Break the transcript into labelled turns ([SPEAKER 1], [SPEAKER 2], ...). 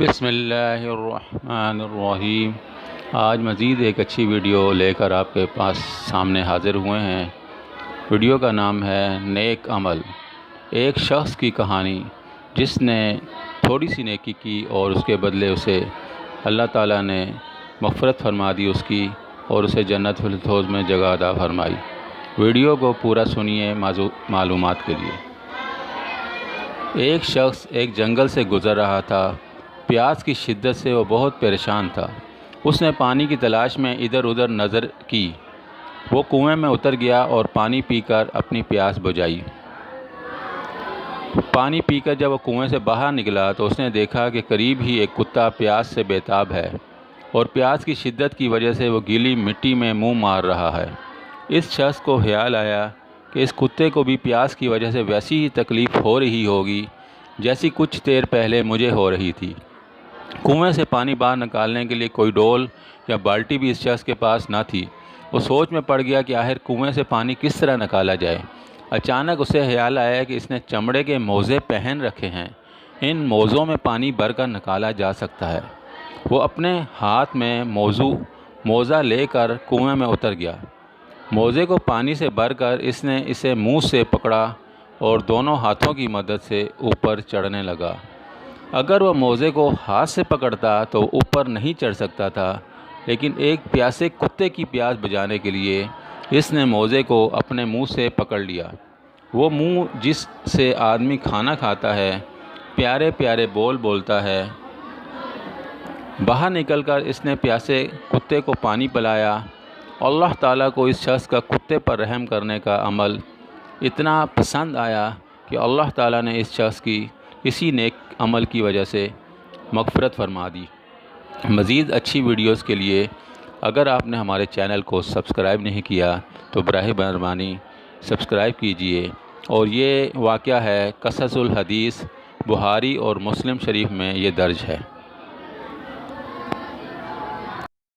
[SPEAKER 1] بسم اللہ الرحمن الرحیم۔ آج مزید ایک اچھی ویڈیو لے کر آپ کے پاس سامنے حاضر ہوئے ہیں۔ ویڈیو کا نام ہے نیک عمل۔ ایک شخص کی کہانی جس نے تھوڑی سی نیکی کی اور اس کے بدلے اسے اللہ تعالیٰ نے مغفرت فرما دی اس کی، اور اسے جنت الفردوس میں جگہ عطا فرمائی۔ ویڈیو کو پورا سنیے معلومات کے لیے۔ ایک شخص ایک جنگل سے گزر رہا تھا۔ پیاس کی شدت سے وہ بہت پریشان تھا۔ اس نے پانی کی تلاش میں ادھر ادھر نظر کی۔ وہ کنویں میں اتر گیا اور پانی پی کر اپنی پیاس بجھائی۔ پانی پی کر جب وہ کنویں سے باہر نکلا تو اس نے دیکھا کہ قریب ہی ایک کتا پیاس سے بے تاب ہے، اور پیاس کی شدت کی وجہ سے وہ گیلی مٹی میں منہ مار رہا ہے۔ اس شخص کو خیال آیا کہ اس کتے کو بھی پیاس کی وجہ سے ویسی ہی تکلیف ہو رہی ہوگی جیسی کچھ دیر پہلے مجھے ہو رہی تھی۔ کنویں سے پانی باہر نکالنے کے لیے کوئی ڈول یا بالٹی بھی اس شخص کے پاس نہ تھی۔ وہ سوچ میں پڑ گیا کہ آخر کنویں سے پانی کس طرح نکالا جائے۔ اچانک اسے خیال آیا کہ اس نے چمڑے کے موزے پہن رکھے ہیں، ان موزوں میں پانی بھر کر نکالا جا سکتا ہے۔ وہ اپنے ہاتھ میں موزہ لے کر کنویں میں اتر گیا۔ موزے کو پانی سے بھر کر اس نے اسے منہ سے پکڑا اور دونوں ہاتھوں کی مدد سے اوپر چڑھنے لگا۔ اگر وہ موزے کو ہاتھ سے پکڑتا تو اوپر نہیں چڑھ سکتا تھا، لیکن ایک پیاسے کتے کی پیاس بجھانے کے لیے اس نے موزے کو اپنے منہ سے پکڑ لیا۔ وہ منہ جس سے آدمی کھانا کھاتا ہے، پیارے پیارے بول بولتا ہے۔ باہر نکل کر اس نے پیاسے کتے کو پانی پلایا۔ اللہ تعالیٰ کو اس شخص کا کتے پر رحم کرنے کا عمل اتنا پسند آیا کہ اللہ تعالیٰ نے اس شخص کی اسی نیک عمل کی وجہ سے مغفرت فرما دی۔ مزید اچھی ویڈیوز کے لیے اگر آپ نے ہمارے چینل کو سبسکرائب نہیں کیا تو براہ مہربانی سبسکرائب کیجئے۔ اور یہ واقعہ ہے قصص الحدیث، بخاری اور مسلم شریف میں یہ درج ہے۔